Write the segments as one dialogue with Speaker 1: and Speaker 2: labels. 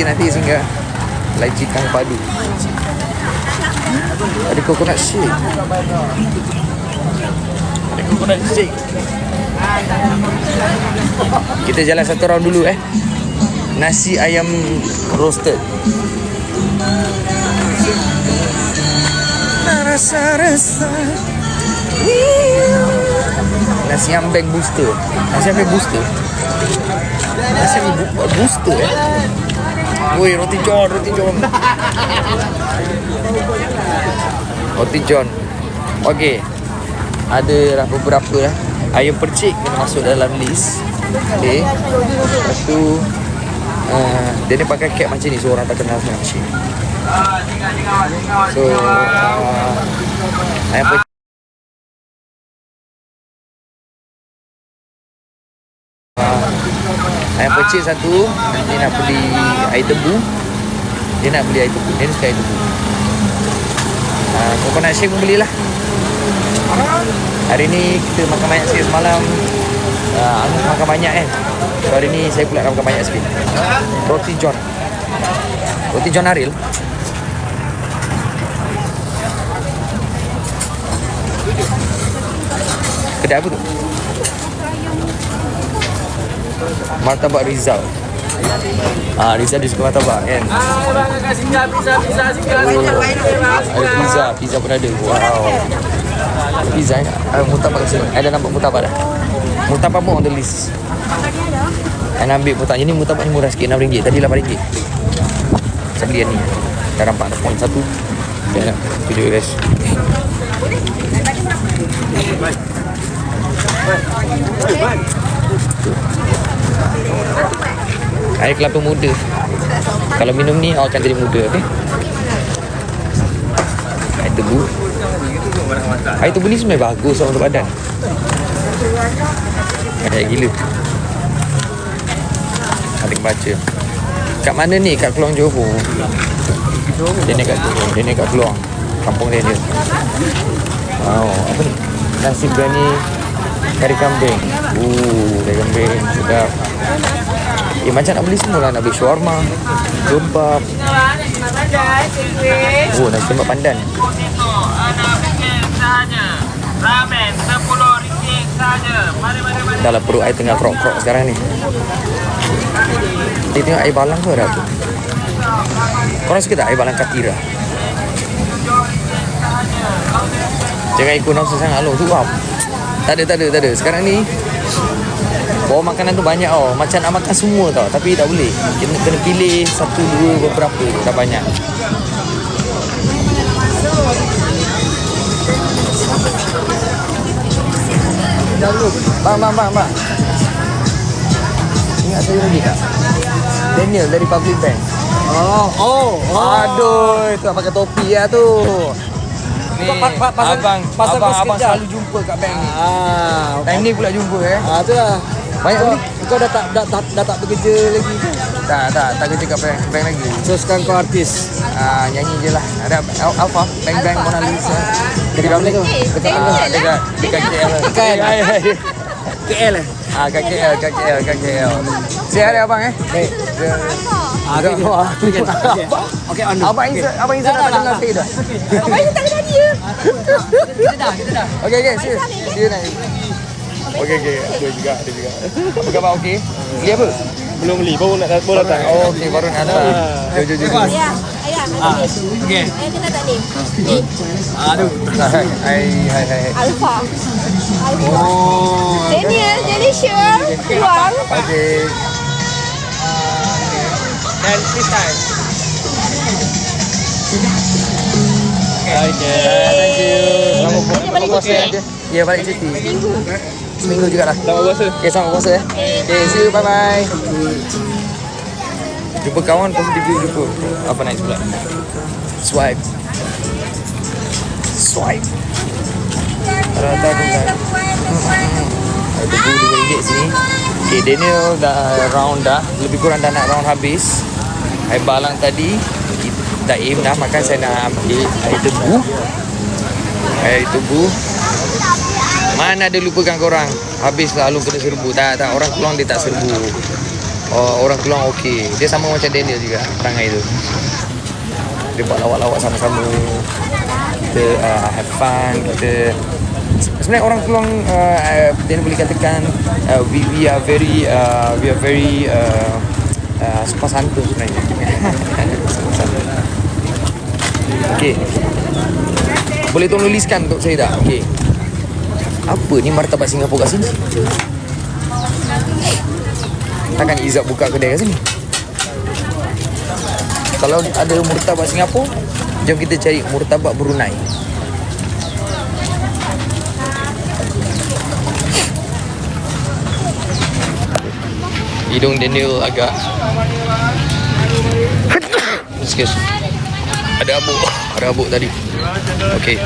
Speaker 1: nanti singgah Lychee Tang padu. Ada coconut shake. Ada coconut shake. Kita jalan satu round dulu Nasi ayam roasted. Rasa-rasa nasi ambeng booster. Nasi ambeng booster. Nasi ambeng booster Woi, roti john. Roti john. Okey. Ada beberapa ayam percik kena masuk dalam list. Okey. Lepas tu dia ni pakai kek macam ni, so orang tak kenal macam. So ayam percik ayam percik satu. Nanti nak beli air tebu. Dia nak beli air tebu. Dia ni suka air tebu. Coconut shake pun belilah. Hari ni kita makan banyak sikit. Semalam Anu makan banyak So hari ni saya pula nak makan banyak sikit. Roti john Aril. Kedai apa tu? Martabak Rizal. Rizal dia suka martabak kan. Ada pizza pun ada. Wow. Pizza murtabak kat sini. Ada nampak murtabak dah. Murtabak pun on the list. Saya ambil murtabak. Ini murtabak ni murah sikit, RM6. Tadi RM8. Saya beli yang ni. Dah nampak ada poin 1. Saya nak video guys. Air kelapa muda. Kalau minum ni awak akan jadi muda, okey? Air tebu. Air tebu ni sebenarnya bagus untuk badan. Ada gila. Ada baca. Kat mana ni? Kat Keluang Johor. Dia ni kat Keluang. Kampung dia. Wow, apa ni? Nasi biryani kari kambing. Kari kambing sedap. Macam nak beli semua lah. Nak beli shawarma, kebab. Nasi lemak pandan. Ramen RM10 saja. Dah lah perut air tengah krok-krok sekarang ni. Kita tengok air balang tu ada apa. Korang suka tak air balang Katira? Jangan ikut nafsu sangat lo. Tu apa? Tak ada. Sekarang ni bawa makanan tu banyak macam nak makan semua tau. Tapi tak boleh. Kena pilih 1, 2, beberapa. Dah banyak. Bang. Ingat saya lagi tak? Daniel dari Public Bank. Aduh, itu pakai topi lah tu. Ni abang selalu jumpa kat bank ni. Time ni pula jumpa
Speaker 2: tu lah.
Speaker 1: Banyak ni.
Speaker 2: Kau dah tak bekerja lagi ke?
Speaker 1: Tak kerja kat bank lagi.
Speaker 2: So sekarang kau artis.
Speaker 1: Nyanyi je lah. Ada Alpha, Bank Mona Lisa.
Speaker 2: Dekat mana tu?
Speaker 1: Dekat KL.
Speaker 2: KL
Speaker 1: Kat KL. Saya hari abang
Speaker 2: Baik. Okey,
Speaker 1: Abang Insan dah dengar saya dah.
Speaker 3: Abang Insan tak kenal dia.
Speaker 2: Kita dah.
Speaker 1: Okey, see you next. Okey. Ada juga. Apa khabar? Okey. Beli apa?
Speaker 2: Belum beli, baru datang.
Speaker 1: Okey, baru nak datang. Jom.
Speaker 3: Ayah.
Speaker 2: Okey.
Speaker 3: Ayah kenal tak ni?
Speaker 2: Aduh.
Speaker 1: Hai.
Speaker 3: Alpha. Daniel, Delicious. Keluar.
Speaker 1: Okey.
Speaker 2: Dan freestyle. Okay.
Speaker 1: Thank you. Selamat puasa aja. Ya, balik cuti. Seminggu juga lah.
Speaker 2: Selamat puasa.
Speaker 1: Okay, selamat puasa Okay, see you. Bye-bye. Jumpa kawan, lepas tu jumpa. Apa naik sebelah? Swipe. Rata pun kan. Ada RM2 sini. Okay, Daniel dah round dah. Lebih kurang dah nak round habis. Air balang tadi dah aim dah. Makan saya nak ambil air tebu. Mana ada lupakan korang. Habis lah Alung kena serbu. Tak, orang Keluang dia tak serbu. orang Keluang okey. Dia sama macam Daniel juga perangai tu. Dia buat lawak-lawak sama-sama. Kita have fun. Kita sebenarnya orang Keluang Daniel boleh katakan we are very sopan santun sebenarnya. Sopan santun. Okey. Boleh tolong tuliskan untuk saya tak? Okey. Apa ni martabak Singapura kat sini? Takkan Izzat buka kedai kat sini? Kalau ada murtabak Singapura, jom kita cari murtabak Brunei. Hidung Daniel agak excuse. Ada abuk tadi. Okey.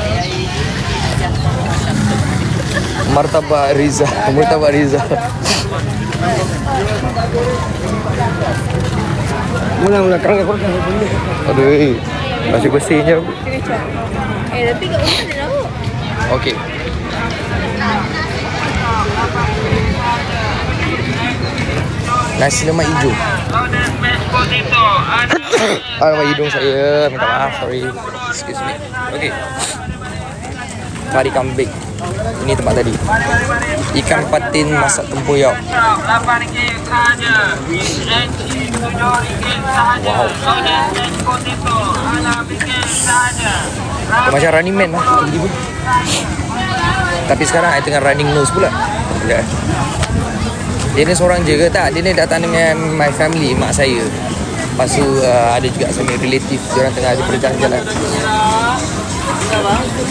Speaker 1: Murtabak Riza.
Speaker 2: Mula kerang aku.
Speaker 1: Aduh, masih bersihnya.
Speaker 3: Tapi kat rumah ada lauk.
Speaker 1: Okey. Nasi lemak hijau. Hidung saya, minta maaf, sorry. Excuse me. Okey. Kari kambing. Ini tempat tadi. Ikan patin masak tempoyak. Wow. Macam Running Man lah. Tapi sekarang I tengah running nose pula. Sekejap. Dia ni seorang je ke tak? Dia ni datang dengan my family, mak saya. Lepas tu ada juga sama relatif. Diorang tengah ada berjalan-jalan.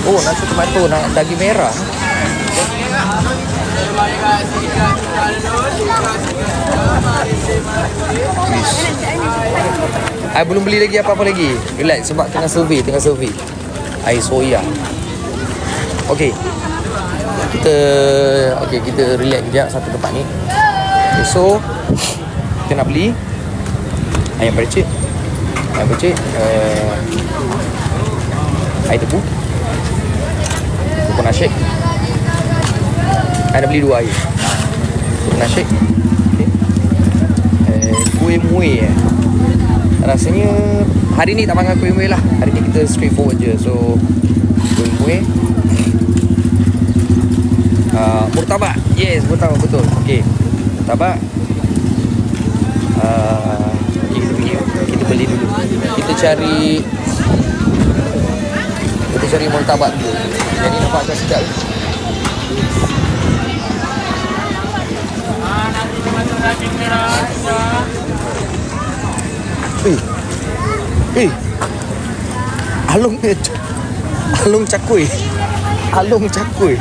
Speaker 1: Oh, nasi tomato, daging merah. I belum beli lagi apa-apa lagi. Relax sebab tengah survey. Air soya. Okey. Kita relax sekejap satu tempat ni. Okay, so kita nak beli ayam percik, air tebu, coconut shake. I nak beli 2 air. Coconut shake. Okay. Kuih muih. Rasanya hari ni tak makan kuih muih lah. Hari ni kita straightforward je. So kuih muih. Murtabak. Yes, murtabak betul. Okay. Murtabak. Kita beli dulu. Kita cari murtabak dulu. Jadi nampak macam sedap. Alung cakui.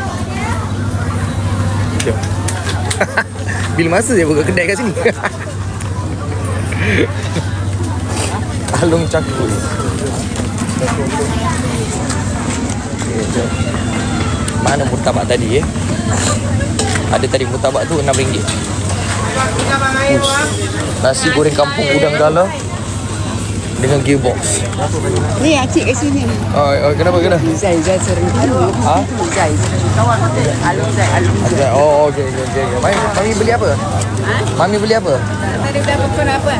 Speaker 1: Bila masa saya buka kedai kat sini? Alung cakui. Mana murtabak tadi Ada tadi murtabak tu RM6. Nasi goreng kampung udang galah dengan gearbox.
Speaker 3: Ni acik kat sini.
Speaker 1: Kenapa?
Speaker 3: Zai sering dulu. Zai. Alung.
Speaker 1: Oh, okey. Mami beli apa? Mami beli apa?
Speaker 3: Tadi dah pesan apa?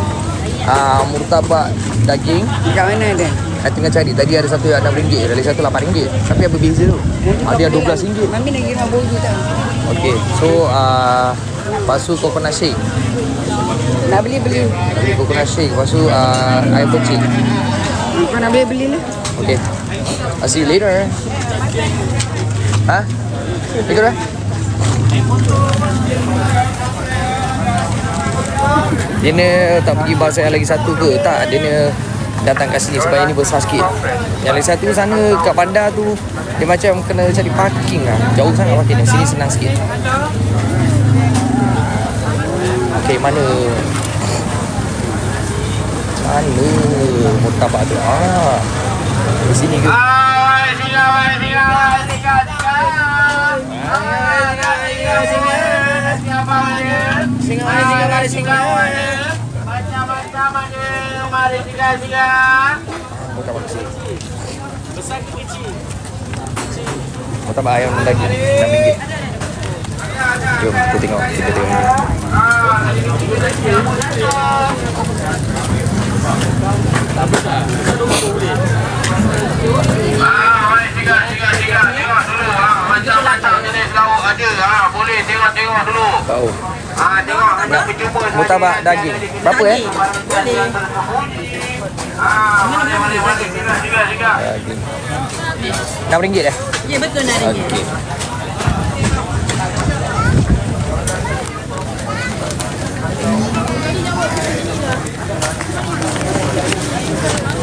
Speaker 1: Murtabak daging.
Speaker 3: Kat mana dia?
Speaker 1: Saya tengah cari. Tadi ada satu yang RM6, ada satu RM8. Tapi apa beza tu? Ada yang RM12.
Speaker 3: Mami nak kira boju tau.
Speaker 1: Okey. So lepas tu coconut shake.
Speaker 3: Nak beli.
Speaker 1: Coconut shake. Lepas tu air percik.
Speaker 3: Kau nak beli lah.
Speaker 1: Okay. I'll see you later. Ikut dah. Dia ni tak pergi bas yang lagi satu ke? Tak, dia ni datang kat sini sebab ini besar sikit. Yang lagi satu sana kat bandar tu dia macam kena cari parking lah. Jauh sangat parking ni. Sini senang sikit. Okay, mana murtabak tu? Di sini ke? Murtabak sini. Murtabak ayam lagi RM6. Jom kita tengok ni.
Speaker 4: Macam-macam jenis lauk ada. Boleh tengok-tengok dulu.
Speaker 1: Tahu.
Speaker 4: Tengok ada berjumpa saja.
Speaker 1: Murtabak daging. Berapa
Speaker 4: Boleh. Boleh. Sikat.
Speaker 1: Daging. RM6 dah?
Speaker 3: Ya, betul nak
Speaker 1: Okey.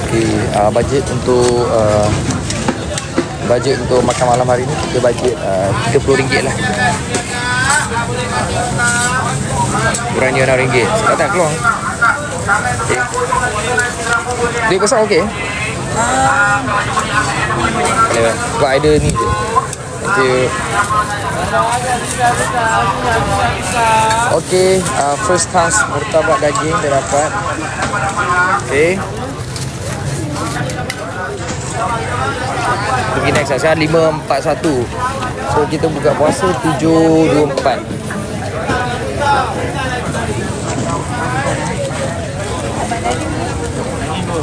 Speaker 1: Okey, bajet untuk makan malam hari ni kita bajet RM30 lah. Kurangnya RM6. Sekarang tak keluar. Okay. Duit besar okey? Boleh. Buat idea ni je. Thank you. Okey, first class murtabak daging dah dapat. Okey. Pergi next lah. Sekarang 5.41. So kita buka puasa 7.24.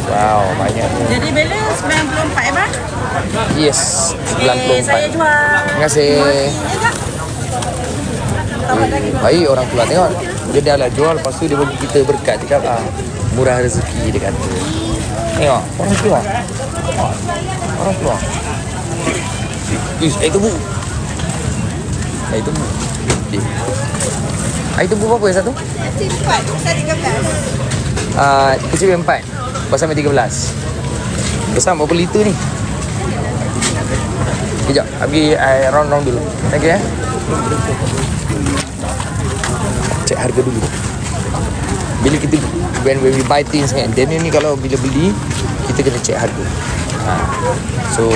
Speaker 1: Wow, banyaknya.
Speaker 3: Jadi balance 94 bang?
Speaker 1: Yes, 94.
Speaker 3: Saya jual.
Speaker 1: Terima kasih. Baik orang tua tengok. Dia dah lah jual, lepas tu dia bagi kita berkat. Dia kata murah rezeki dia kata. Tengok, orang tua. Orang tua. Air tebu. Air tebu. Okay. Air tebu berapa yang satu?
Speaker 3: Kecil 4, besar 13.
Speaker 1: Kecil 4. Besar 13. Besar berapa liter ni? Sekejap, pergi round-round dulu. Thank you Cek harga dulu. Bila kita when we buy things kan, then ni kalau bila beli kita kena cek harga. So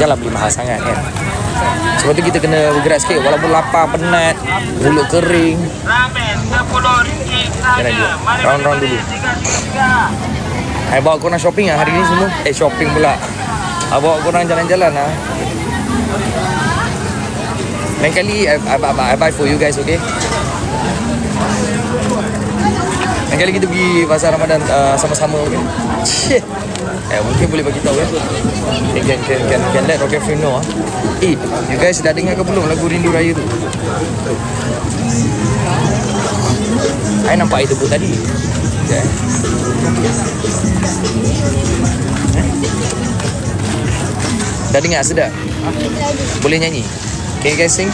Speaker 1: janganlah beli mahal sangat kan. Sebab tu kita kena bergerak sikit. Walaupun lapar, penat, mulut kering. Jangan lagi. Round-round dulu. I bawa korang shopping lah hari ni semua. Shopping pula. I bawa korang jalan-jalan lah. Lain kali I buy for you guys, okay? Lain kali kita pergi pasar Ramadan sama-sama, okay? Shit. Mungkin boleh bagi tahu can let Rocket Film know. You guys dah dengar ke belum lagu Rindu Raya tu? I nampak air tebu tadi. Okay. Dah dengar sedap? Boleh nyanyi? Can you guys sing?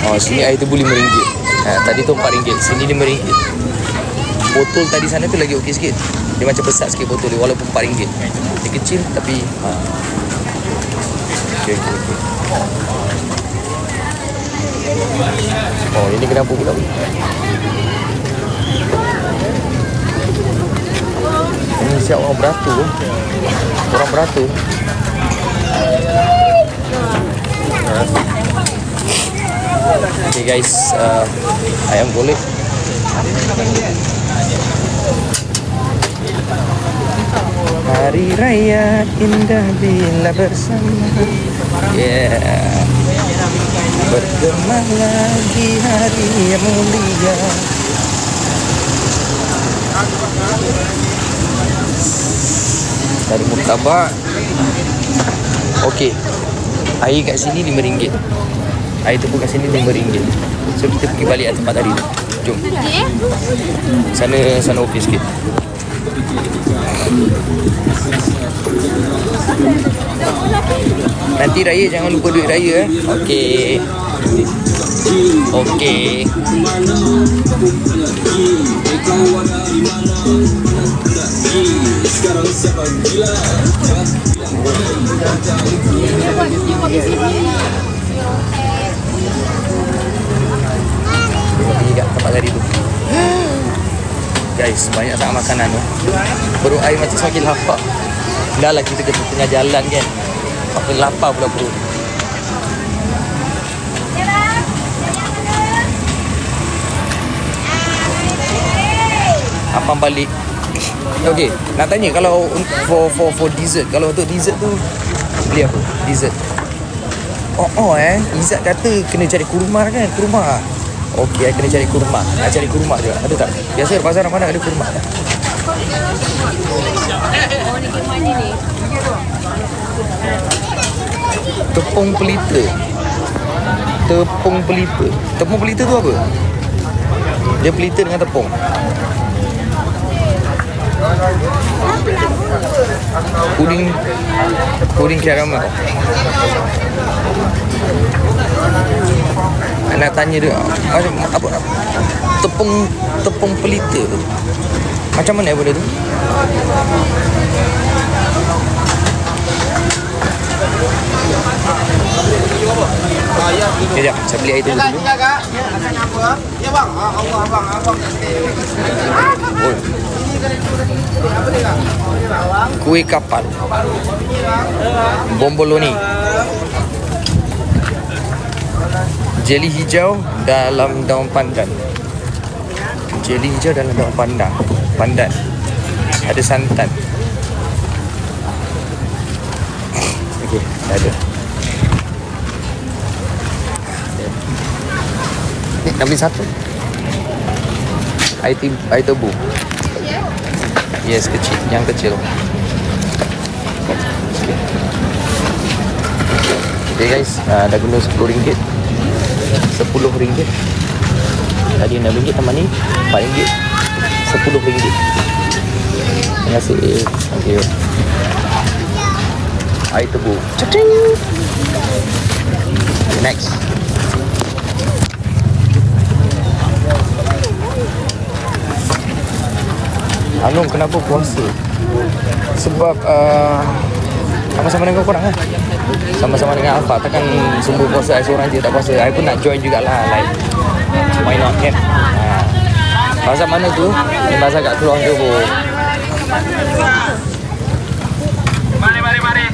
Speaker 1: Oh, sini air tebu RM5. Tadi tu RM4, sini RM5. Botol tadi sana tu lagi okey sikit. Dia macam besar sikit botol dia walaupun RM4. Dia kecil tapi okay. Oh, ini kenapa pula? Ini siap orang beratur. Orang beratur. Okay guys, ayam golek. Hari raya indah bila bersama. Yeah. Bergema lagi hari yang mulia. Dari murtabak. Okey. Air kat sini RM5. Air tebu kat sini RM5. So kita pergi balik ke tempat tadi tu. Jom. Sana okey sikit. Nanti raya jangan lupa duit raya. Okey. Okey. Pergi kat tempat tadi tu. Guys, banyak sangat makanan tu. Perut air macam semakin lapar. Dah lah kita ke tengah jalan kan. Makin lapar pula perut. Abang balik. Okey, nak tanya kalau for dessert, kalau untuk dessert tu beli apa? Dessert. Izzat kata kena cari kurma kan, kurma. Okey, I kena cari kurma. I cari kurma juga. Ada tak? Biasa pasar mana ada kurma tak? Tepung pelita. Tepung pelita. Tepung pelita tu apa? Dia pelita dengan tepung. Puding caramel. Nak tanya dia macam apa tepung pelita tu. Macam mana benda tu? Sekejap, saya beli air dulu.
Speaker 2: Ya bang, abang.
Speaker 1: Oh. Kuih kapal, bomboloni, jeli hijau dalam daun pandan. Jeli hijau dalam daun pandan. Ada santan. Okey, dah ada. Ni nak beli satu. Air tebu. Yes, kecil. Yang kecil. Okay guys, dah guna RM10. RM10. Tadi RM6 tambah ni RM4. RM10. Terima kasih. Thank you. Air tebu. Cacing. Next. Anung, kenapa puasa? Sebab sama-sama dengan korang kan? Sama-sama dengan Alfa. Takkan sumber puasa I seorang je tak puasa. I pun nak join jugalah. Like, why not kan? Bazar mana tu? Ni bazar kat Keluang Johor.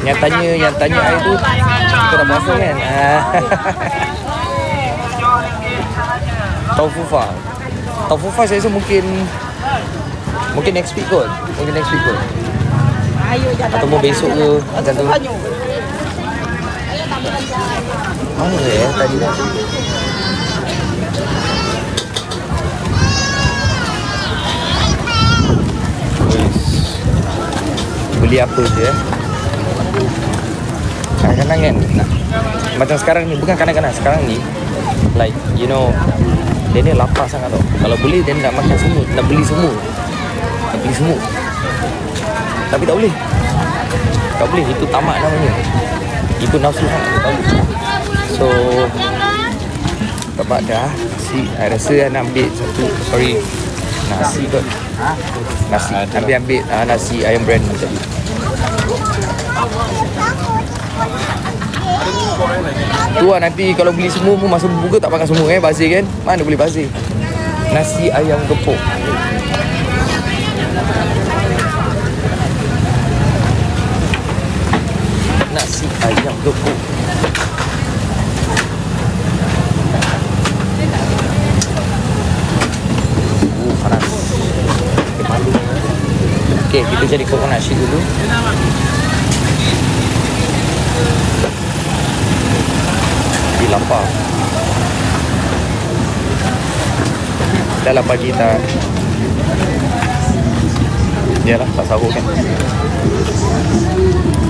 Speaker 1: Yang tanya I tu, kita dah puasa kan? Taufufa saya rasa mungkin next week kot. Atau mau besok ke macam tu. Mana ya tadi dah. Beli apa je kadang-kadang kan macam sekarang ni, bukan kadang-kadang, sekarang ni like you know, dia ni lapar sangat tau. Kalau boleh dia nak makan semua, nak beli semua. Tapi tak boleh, itu tamak namanya. Itu nafsu sangat, tak boleh. So sebab dah I rasa nak ambil satu nasi kot. Ambil nasi ayam brand tadi. Tu lah, nanti kalau beli semua pun masa berbuka tak makan semua bazir kan. Mana boleh bazir. Nasi ayam gepuk. Nasi ayam gepuk. Panas. Malu. Okay, kita jadi coconut shake dulu. Lapar. Dah lah pagi tak. Yalah, tak sahur kan.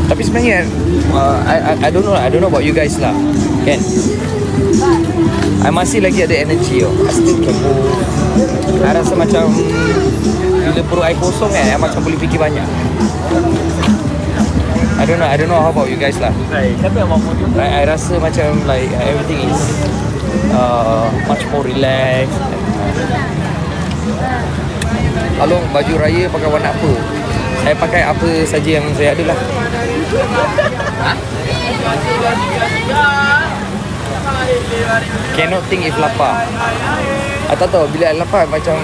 Speaker 1: Tapi sebenarnya I don't know about you guys lah. Kan? I masih lagi ada energy oh. I still can move. I rasa macam bila perut I kosong kan, I macam boleh fikir banyak. I don't know how about you guys lah. I rasa macam like everything is much more relaxed. Along baju raya pakai warna apa? Saya pakai apa saja yang saya ada lah. Cannot think if lapar. I tak tahu bila I lapar macam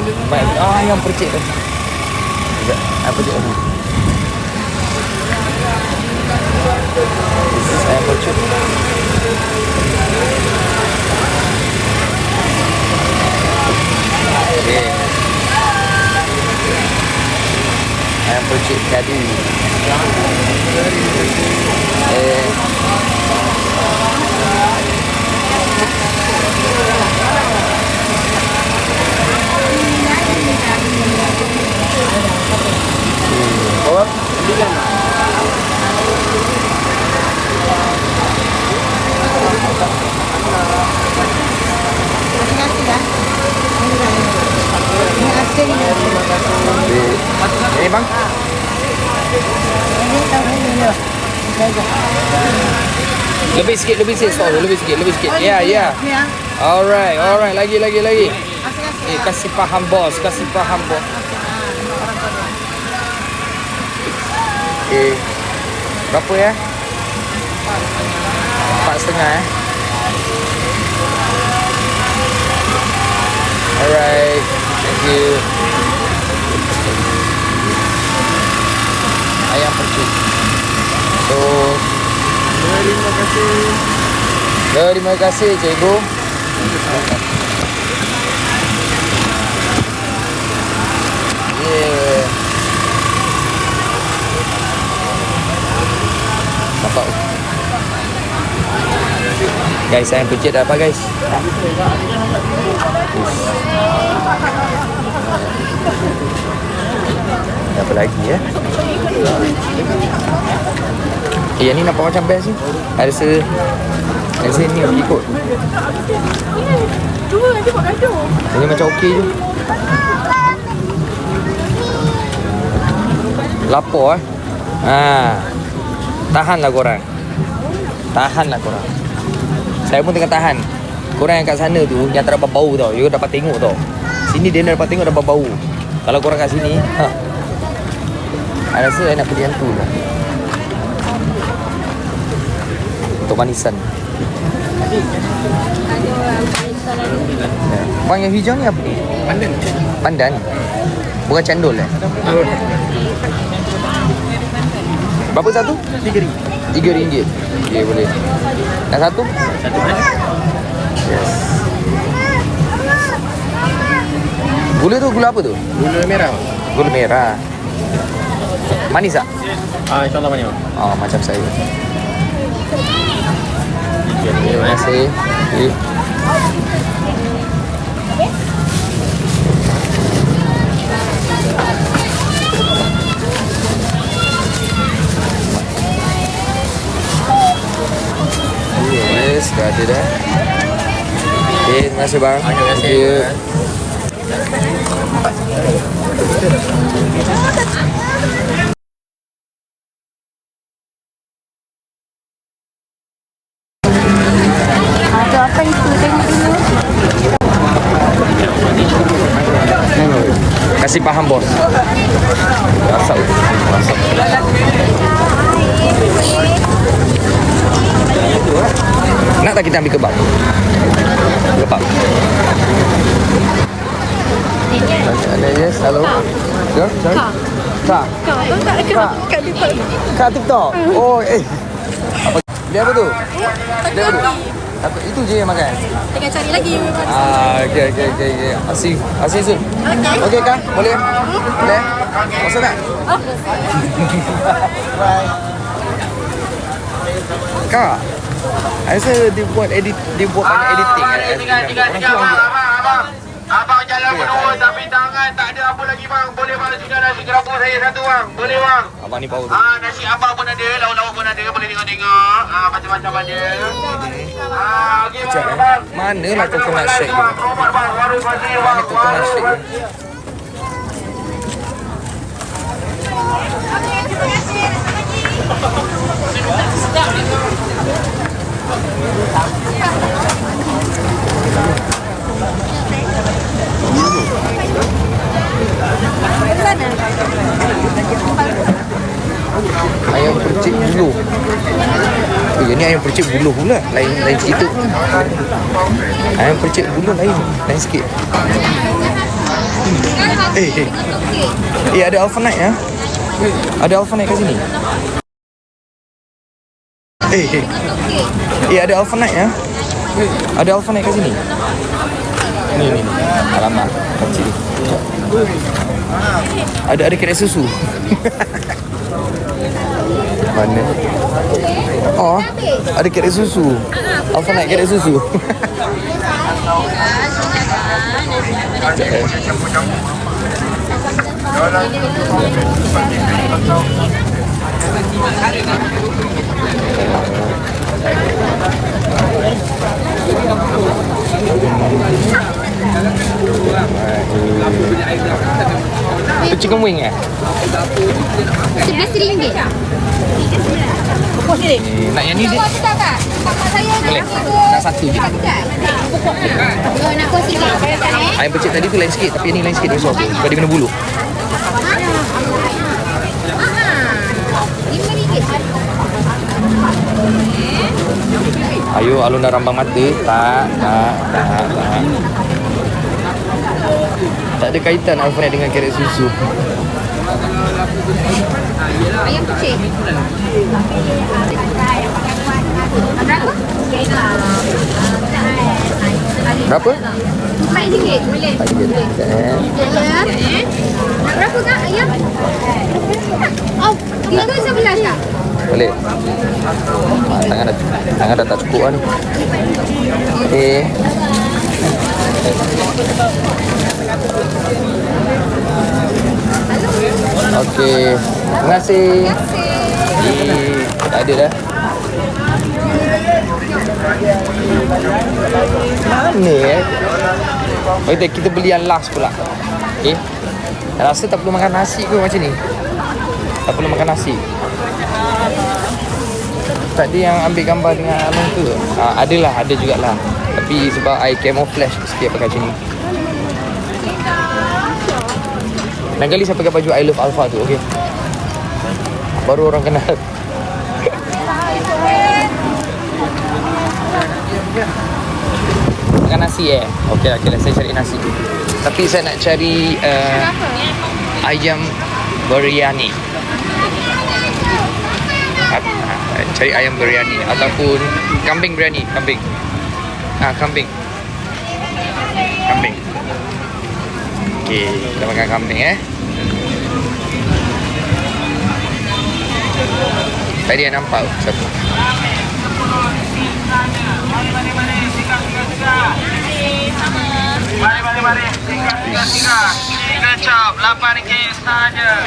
Speaker 1: yang percik tu. Ayam percik tu. This is ayam percik. Okay. Ayam percik tadi. Lebih sikit stop tu, lebih sikit. Ya. Alright. Lagi. Kasih faham bos. Okay. Berapa ya? 4.5 ya. Alright. Thank you. Ayam percik. So, terima kasih cikgu. Yeah. Nampak? Guys, ayam percik dah apa guys? Apa lagi ya? Yang ni nampak macam best ni. Rasa ni ikut. Ini macam okey je. Lapar Tahanlah korang. Saya pun tengah tahan. Korang yang kat sana tu, yang tak dapat bau tau, you dapat tengok tau. Sini dia dapat tengok dapat bau. Kalau korang kat sini, saya rasa saya nak pilih yang tu lah. Untuk manisan. Bang, yang hijau ni apa? Pandan. Bukan cendol Berapa satu? RM3. Okay, boleh. Yang satu? Yes. Gula tu gula apa tu?
Speaker 2: Gula merah.
Speaker 1: Gula merah. Manis tak?
Speaker 2: InsyaAllah manis.
Speaker 1: Macam saya. Terima kasih. Okay. Yes, dah ada dah. Okay, terima kasih bang.
Speaker 2: Terima kasih.
Speaker 1: Thank you.
Speaker 3: Ada apa itu? Tengok dulu.
Speaker 1: Kasih faham bos. Asal. Nak tak kita ambil kebab? Ada yes, hello. Girl, sorry. Kak.
Speaker 3: Kak TikTok.
Speaker 1: Kak TikTok. Oh, Apa? Dia apa tu? Apa itu je yang makan?
Speaker 3: Tengah cari lagi.
Speaker 1: Okay. Asyik soon. Okay Kak, boleh? Boleh? Masuk tak? Bye. Kak, saya rasa dia buat banyak editing.
Speaker 4: Tiga, abang jalan berdua tapi tangan tak ada apa lagi bang. Boleh bang, tinggal nasi kerabu saya satu bang. Boleh bang.
Speaker 1: Abang ni power.
Speaker 4: Nasi abang pun ada, lauk-lauk pun ada. Boleh tengok-tengok. Macam-macam ada. Okey bang.
Speaker 1: Manalah coconut shake tu?
Speaker 4: Promote bang, warung pasti bang.
Speaker 1: Mana coconut shake tu? Ayam percik buluh. Yang ni ayam percik buluh pula. Lain cerita. Ayam percik buluh lain sikit. Ada Alpha Night ya? Ada Alpha Night kat sini. Ada Alpha Night ya? Ada Alpha Night kat sini. Ni. Alamak, kecil. Ada kedai susu. Mana? Oh, ada kedai susu. Alpha Night kedai susu. Itu chicken wing ya?
Speaker 3: RM11. Kuat ni.
Speaker 1: Nak yang ni, Dik? Boleh? Nak satu je.
Speaker 3: Nak kuat sikit.
Speaker 1: Ayam pecik tadi tu lain sikit, tapi yang ni lain sikit dia sos tu. Sebab dia kena bulu. Ayo, Alun dah rambang mata. Tak. Tak ada kaitan Alfred dengan kerek susu.
Speaker 3: Ayam pecik.
Speaker 1: Berapa?
Speaker 3: RM4 boleh. Berapa kak ayam? Oh, 311 kak?
Speaker 1: Boleh. Tangan dah tak cukup lah ni. Okey. Okey. Terima kasih. Tak ada dah. Mana kita beli yang last pula. Okey. Rasa tak perlu makan nasi ke macam ni? Tak perlu makan nasi. Tadi yang ambil gambar dengan Along tu ada jugalah. Tapi sebab I camouflage sikit pakai macam ni. Lain kali saya pakai baju I Love Alpha tu, okey. Baru orang kenal. Makan nasi Okey lah, saya cari nasi. Tapi saya nak cari ayam biryani. Cari ayam biryani ataupun kambing biryani, kambing. Okey, kita makan kambing Tadi yang nampak satu.
Speaker 4: Mari. Tiga. Kecap, RM8 sahaja.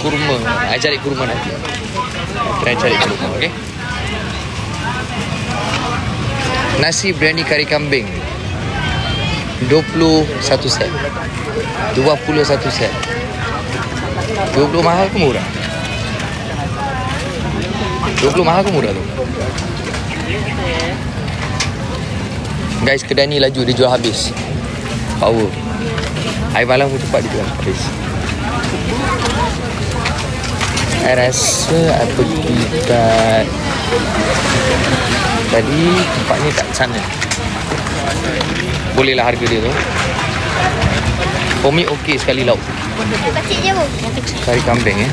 Speaker 1: Kurma. Saya cari kurma nanti. Saya cari kurma, okey? Nasi biryani kari kambing 21 set. 21 set. 20 mahal ke murah? 20 mahal ke murah tu? Guys, kedai ni laju, dia jual habis. Power. Air malam pun cepat dia jual habis. Saya rasa apa dekat tadi tempat ni tak sana. Boleh lah harga dia tu. For me okey sekali lauk.
Speaker 3: Kecil je bu.
Speaker 1: Kari kambing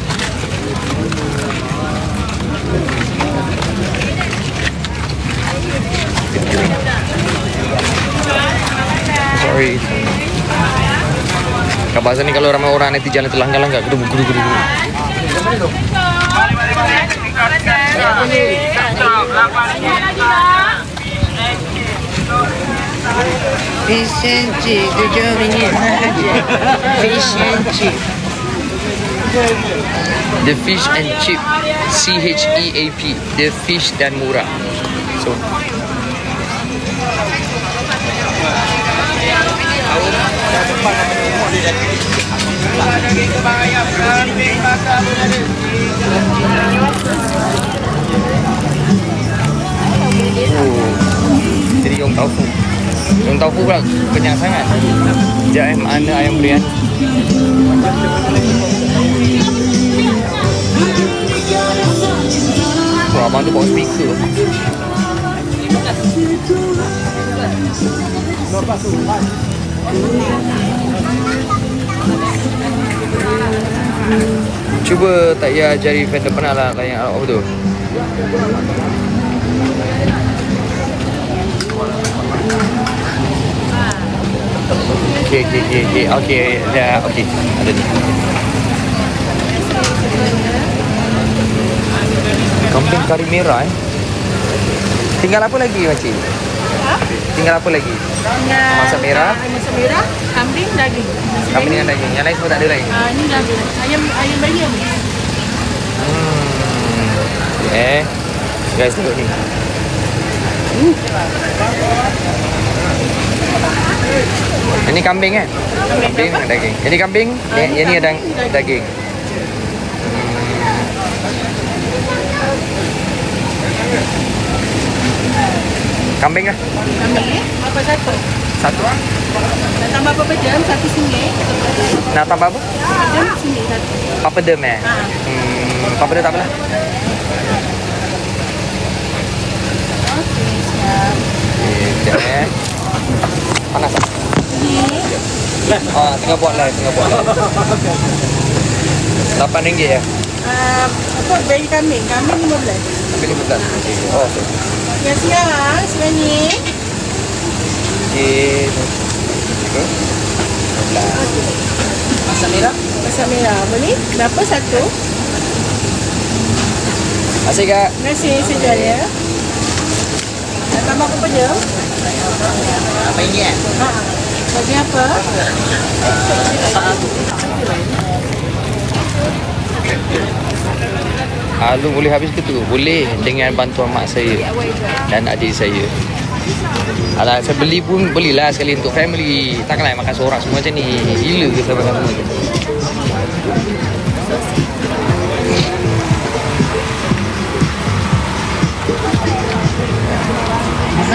Speaker 1: Sorry. Kabar ni kalau ramai orang nanti jalan terlanggar-langgar geru-geru. Fish and chip, Fish and chip. The fish and chip, CHEAP, the fish dan murah. So jadi Yong Taufu pula kenyang sangat. Sekejap mana ayam biryani. Abang tu bawa speaker. Cuba tak payah jari vendor pernah lah layan apa tu. Okay, dah okey. Ada ni. Kambing kari merah Tinggal apa lagi makcik? Tinggal apa lagi? Masak merah,
Speaker 3: kambing, daging.
Speaker 1: kambing dengan daging. Yang lain semua tak ada lain.
Speaker 3: Ini daging. Ayam bayam.
Speaker 1: Guys, tengok ni. Ini kambing Kambing dengan daging. Ini kambing, yang ni ada daging. Kambing lah.
Speaker 3: Kambing apa satu?
Speaker 1: Satu.
Speaker 3: Nak tambah berapa jam? RM1.
Speaker 1: Nak tambah apa?
Speaker 3: Jam RM1 satu.
Speaker 1: Papadum eh? Papadum tak apalah.
Speaker 3: Okey, siap.
Speaker 1: Sekejap eh. Panas tak? Tengah buat live. RM8 ya?
Speaker 3: Apa beli kambing? Kambing RM15.
Speaker 1: Kambing RM15. Oh, okey.
Speaker 3: Ya siap, sebenarnya.
Speaker 1: Okey.
Speaker 2: Asam merah.
Speaker 3: Masak merah. Boleh? Berapa satu?
Speaker 1: Terima kasih Kak.
Speaker 3: Terima kasih, saya jual ya. Nak tambah apa je?
Speaker 2: Apa ini eh?
Speaker 3: Bagi apa?
Speaker 1: Lu boleh habis ke tu? Boleh dengan bantuan mak saya dan adik saya. Alah, saya beli pun belilah sekali untuk family. Takkanlah makan seorang semua macam ni. Gila ke sama semua tu.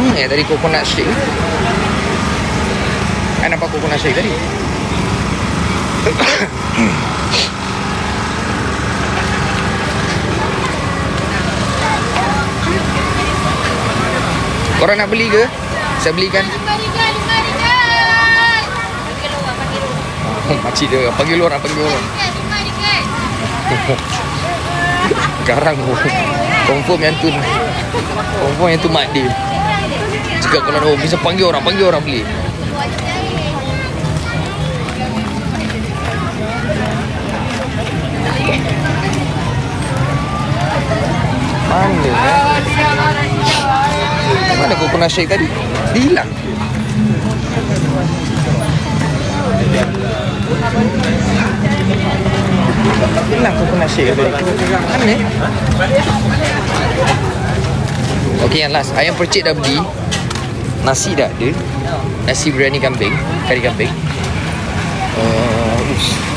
Speaker 1: Mana tadi coconut shake? I nampak coconut shake tadi. Korang nak beli ke? Saya belikan. Makcik dia panggil orang. Sekarang confirm yang tu mak dia. Cakap kalau bisa panggil orang beli. Mana coconut shake tadi? Dia hilang. Hilang coconut shake tadi. Mana? Okey, yang last. Ayam percik dah beli. Nasi dah ada. Nasi biryani kambing, kari kambing.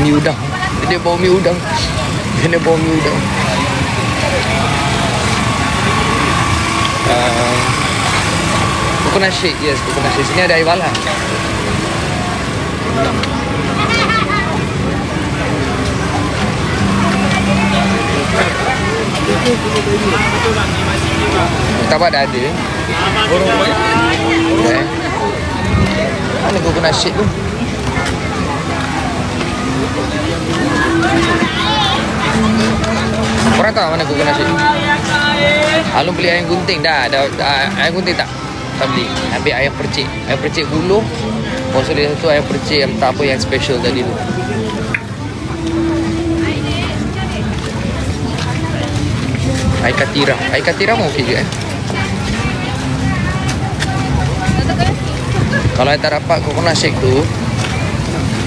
Speaker 1: Mi udang. Dia bawa mi udang. Coconut shake, yes, coconut shake. Sini ada air balang. Murtabak dah ada. Mana coconut shake tu? Korang tahu mana coconut shake? Alun beli ayam gunting dah. Ayam gunting tak beli. Ambil ayam percik. Ayam percik buluh. Pasal dia satu ayam percik yang tak apa yang special tadi tu. Air katira. Air katira mau okey je Kalau I tak dapat coconut shake tu,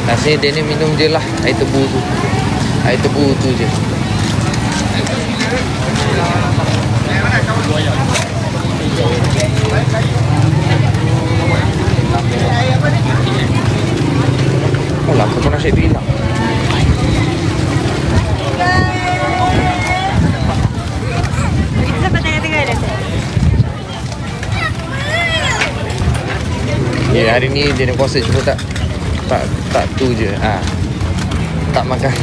Speaker 1: rasanya dia ni minum je lah air tebu tu. Air tebu tu je. Oh lah, coconut shake tu hilang. Ya, hari ni dia nak puasa cuma tak tu je. Tak makan.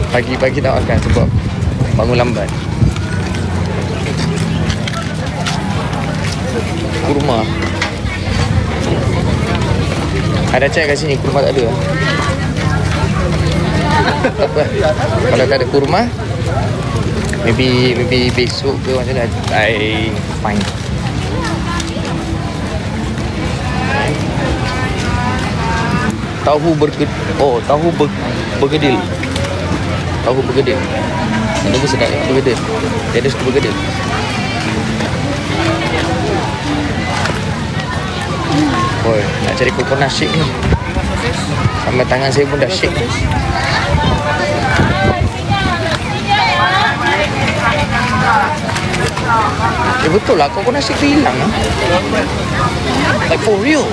Speaker 1: Pagi-pagi tak makan sebab bangun lambat. Kurma. Ada cek kat sini, kurma tak ada. Tak apa. Kalau tak ada kurma, maybe besok ke macam mana, I fine. Tahu bergedil. Tahu bergedil. Ini pun sedap bergedil. Dia ada suka bergedil. Oi, nak cari coconut shake ni. Sampai tangan saya pun dah shake. Betul lah, coconut shake tu hilang lah. Like for real.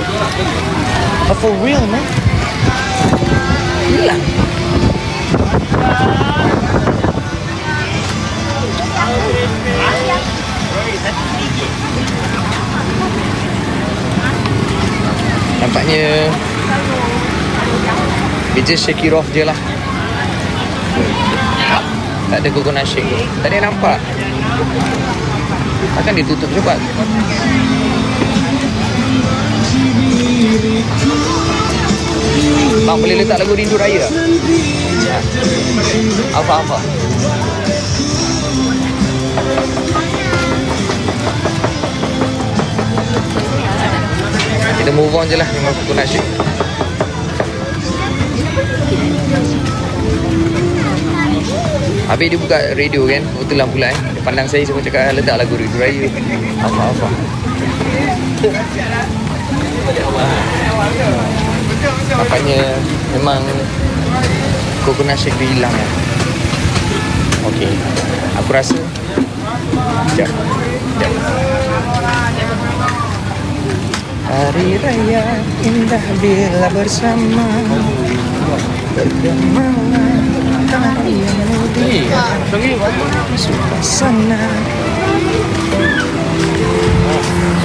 Speaker 1: For real, man. Hilang. Nampaknya we just shake it off je lah. Tak ada coconut shake tu. Tadi nampak. Takkan ditutup cepat. Bang, boleh letak lagu Rindu Raya tak? Apa-apa. Kita move on je lah dengan coconut shake. Habis dia buka radio kan, kebetulan pula Dia pandang saya semua cakap letak lagu Rindu Raya. Apa-apa. Nampaknya memang coconut shake dia hilang ya. Okey, aku rasa sekejap. Hari Raya indah bila bersama, bergemalan tari yang mulia, suasana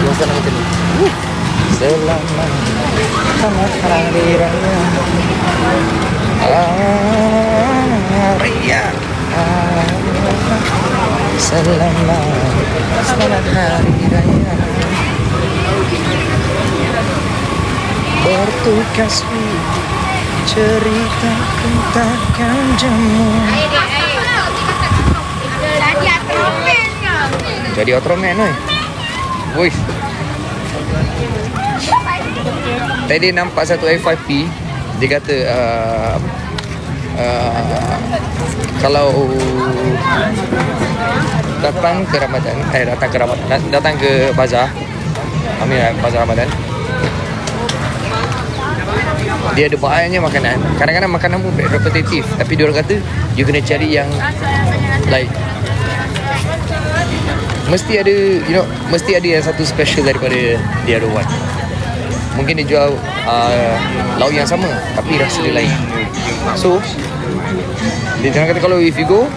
Speaker 1: macam ni. Selamat Hari Raya, Raya, selamat Hari Raya. Bertugas cerita takkan jemu. Jadi Ultraman oi. Woi. Tadi nampak satu FYP. Dia kata kalau datang ke Ramadan, datang ke bazar, bazar Ramadan, dia ada banyak makanan. Kadang-kadang makanan pun repetitif, tapi dia orang kata you kena cari yang like mesti ada, mesti ada yang satu special daripada the other one. Mungkin dia jual lauk yang sama tapi rasa dia lain. So dia jangan kata kalau if you go,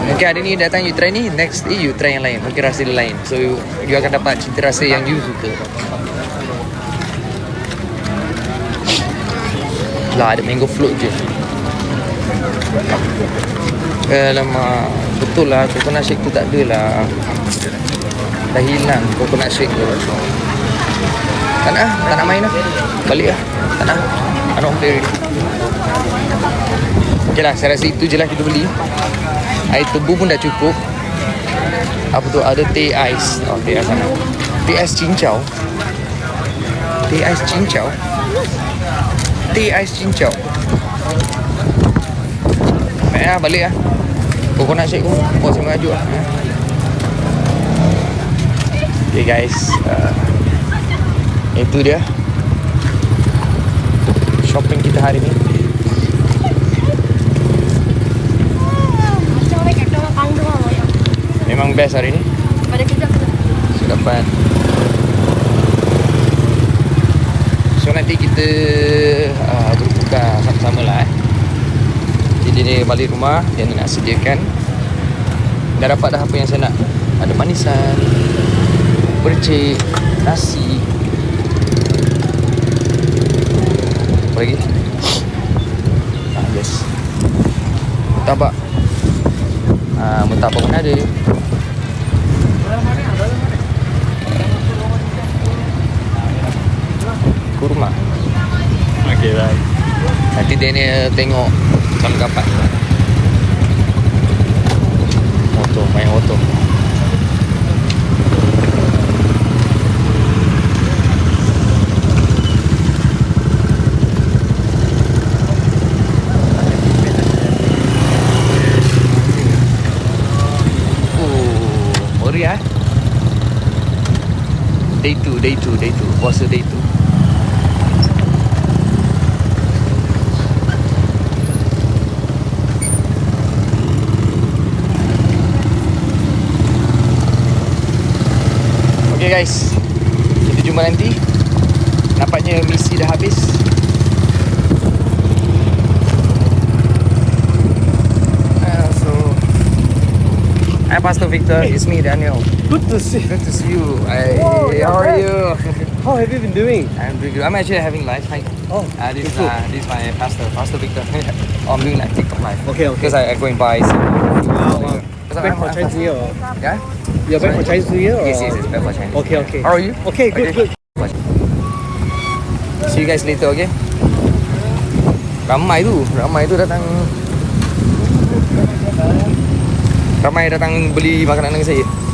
Speaker 1: mungkin hari ni datang you try ni, next day you try yang lain, mungkin rasa dia lain. So you akan dapat cita rasa yang you suka. Lah ada mango float je. Alamak, betul lah coconut shake tu tak ada lah. Dah hilang coconut shake tu. Tak nak main lah. Balik lah. Tak nak. I don't play. Okay lah, saya rasa itu je lah kita beli. Air tebu pun dah cukup. Apa tu, ada teh ais. Oh, teh ais sana. Teh ais cincau. Teh ais cincau. Teh ais cincau. Baik lah, balik lah. Coconut shake pun buat saya mengajuk lah. Okay guys, itu dia shopping kita hari ni. Memang best hari ni. Dapat. So nanti kita berbuka sama-sama lah. Jadi ni balik rumah yang nak sediakan. Dah dapat dah apa yang saya nak. Ada manisan, percik, nasi. Apa lagi? Yes. Mutabak. Mutabak pun ada. Kurma. Okay, right. Nanti Daniel tengok kalau dapat. Motor, main motor. Meriah. Day 2. Puasa day 2. Okay guys, kita jumpa nanti. Nampaknya misi dah habis. Hi Pastor Victor, it's me Daniel.
Speaker 5: Good to see
Speaker 1: Good to see you. How are you?
Speaker 5: How have you been doing?
Speaker 1: I'm doing good. I'm actually having live. Hi.
Speaker 5: Oh,
Speaker 1: This is
Speaker 5: cool.
Speaker 1: this is my pastor Victor. I'm doing like TikTok live.
Speaker 5: Okay, okay.
Speaker 1: Because I go and buy some.
Speaker 5: Wow.
Speaker 1: Because
Speaker 5: Back for Chinese New Year. Or?
Speaker 1: Yeah.
Speaker 5: You're back for Chinese New Year? Or?
Speaker 1: Yes, back for Chinese.
Speaker 5: Okay, okay.
Speaker 1: How are you?
Speaker 5: Okay, good, good.
Speaker 1: See you guys later, okay? Ramai tu datang. Ramai datang beli makanan dengan saya.